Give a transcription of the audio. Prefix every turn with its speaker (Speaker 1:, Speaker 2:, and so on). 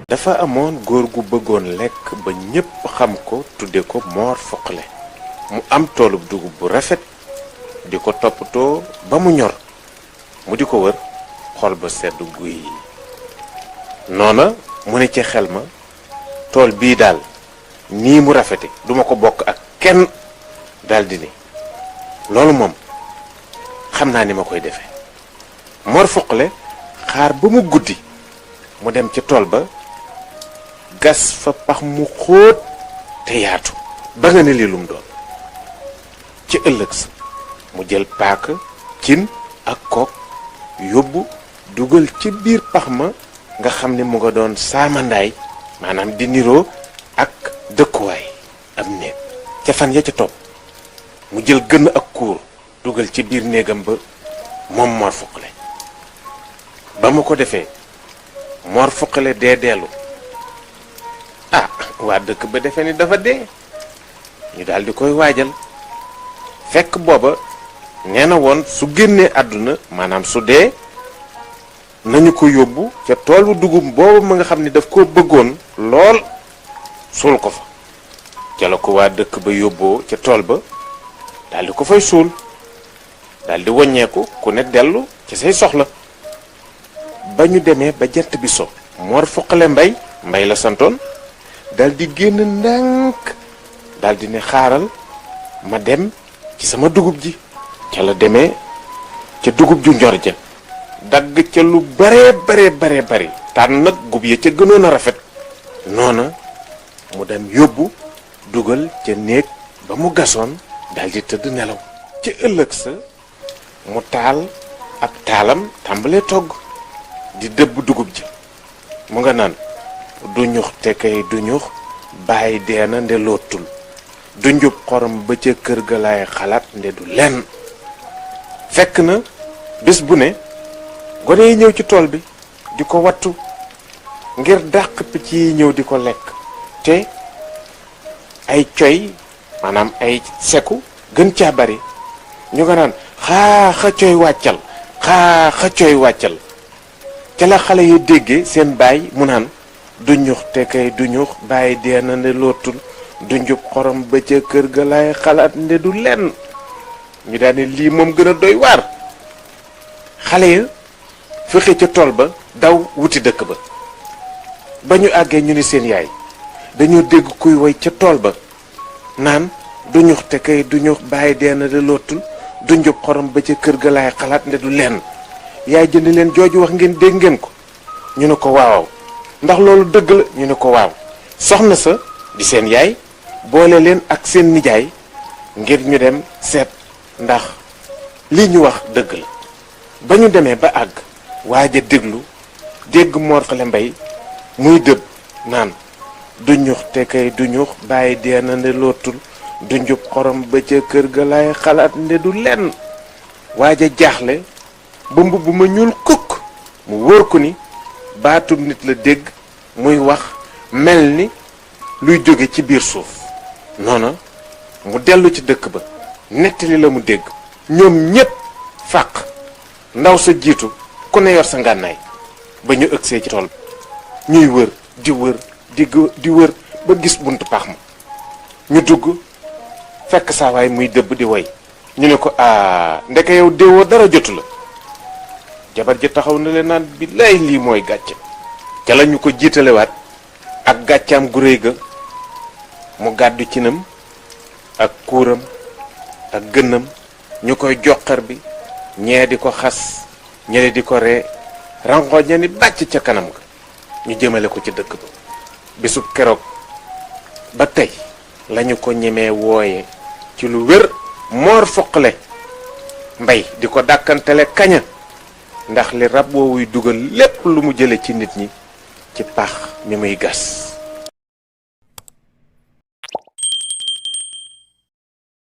Speaker 1: dafa amoon góor gu bëggoon lekk ba ñépp xam ko tudde ko Mor Foqale mu am toolub dugub bu rafet di ko toppatoo ba mu ñor mu di ko wër xol ba sedd guy noona mu ne ci xel ma tool bii daal nii mu rafete duma ko bokk ak kenn daldi ni loolu moom xam naa ni ma koy defee Mor Foqale xaar ba mu guddi mu dem ci tool ba gas fa pax mu xóot te yaatu ba nga ne lii lum doon ci ëllëg sa mu jël paaka cin ak kook yóbbu dugal ci biir pax ma nga xam ne mu nga doon saamandaay maanaam di niroo ak dëkkuwaay ab néeg ca fan ya ca topp mu jël gën ak kuur dugal ci biir néegam ba moom Mor Foqale ba mu ko defee Mor Foqale dee deelu ah waa dëkk ba defee ni dafa dee ñu daal di koy waajal fekk booba nee na woon su génnee àdduna maanaam su dee nañu ko yóbbu ca toolu dugub booba ma nga xam ni daf ko bëggoon lool suul ko fa ca la ko waa dëkk ba yóbboo ca tool ba daal di ko fay suul daal di woññeeku ku ne dellu ci say soxla ba ñu demee ba jant bi so Mor Foqale mbay la santoon daal di génn ndànk daal di ne xaaral ma dem ci sama dugub ji ca la demee ca dugub ju njor ja dagg ca lu bare bari tànn nag gub ya ca gënoon a rafet noona mu dem yóbbu dugal ca néeg ba mu gasoon daal di tëdd nelaw ci ëllëg sa mu taal ab taalam tàmbalee togg di dëbb dugub ji mu nga naan du ñux te kay du ñux bàyyi deena nde lootul du njub xorom ba ca kër ga laay xalaat nde du lenn fekk na bés bu ne gone yi ñëw ci tool bi di ko wattu ngir dàq picc yi ñëw di ko lekk te ay coy maanaam ay seku gën caa bari ñu nga naan xaa coy wàccal ca la xale yi déggee seen baay mu naan du ñux te kay du ñux bàyyi dee na nde lootul du njub xorom ba ca kër ga laay xalaat nde du lenn ñu daane lii moom gën a doy waar xale ya fexe ca tool ba daw wuti dëkk ba ñu àggee ñu ni seen yaay dañoo dégg kuy woy ca tool ba naan du ñux te kay du ñux bàyyi dee na nde lootul du njub xorom ba ca kër ga laay xalaat nde du lenn yaay jënd leen jooju wax ngeen dégg ngeen ko ñu ne ko waaw ndax loolu dëgg la ñu ne ko waaw soxna sa di seen yaay boole leen ak seen nijaay ngir ñu dem seet ndax lii ñu wax dëgg la ba ñu demee ba àgg waaj a dégg Mor Foqale muy dëbb naan du ñux te kay du ñux bàyyi dee na nde lootul du njub xorom ba ca kër ga laay xalaat nde du lenn waaj a jaaxle ba mbubb ma ñuul kukk mu wóor ko ni baatub nit la dégg muy wax mel ni luy jóge ci biir suuf noona mu dellu ci dëkk ba nettali la mu dégg ñoom ñépp fàq ndaw sa jiitu ku ne yor sa ngànnaay ba ñu ëgsee ci tool ñuy wër di wër ba gis buntu pax ma ñu dugg fekk saawaay muy dëbb di woy ñu ne ko ndeke yow déewoo dara jotu la jabar ji taxaw na leen naan billaay lii mooy gàcce ca la ñu ko jiitalewaat ak gàccaam gu réy ga mu gàddu cinam ak kuuram ak gënnam ñu koy joxar bi ñee di ko xas ñene di ko ree rangooj ña ni bàcc ca kanam ga ñu jëmale ko ci dëkk ba bisub keroog ba tey lañu ko ñemee wooye ci lu wér Mor Foqale di ko dàkkantele kaña ndax li rab woowuy dugal lépp lu mu jële ci nit ñi ci pax mi muy gas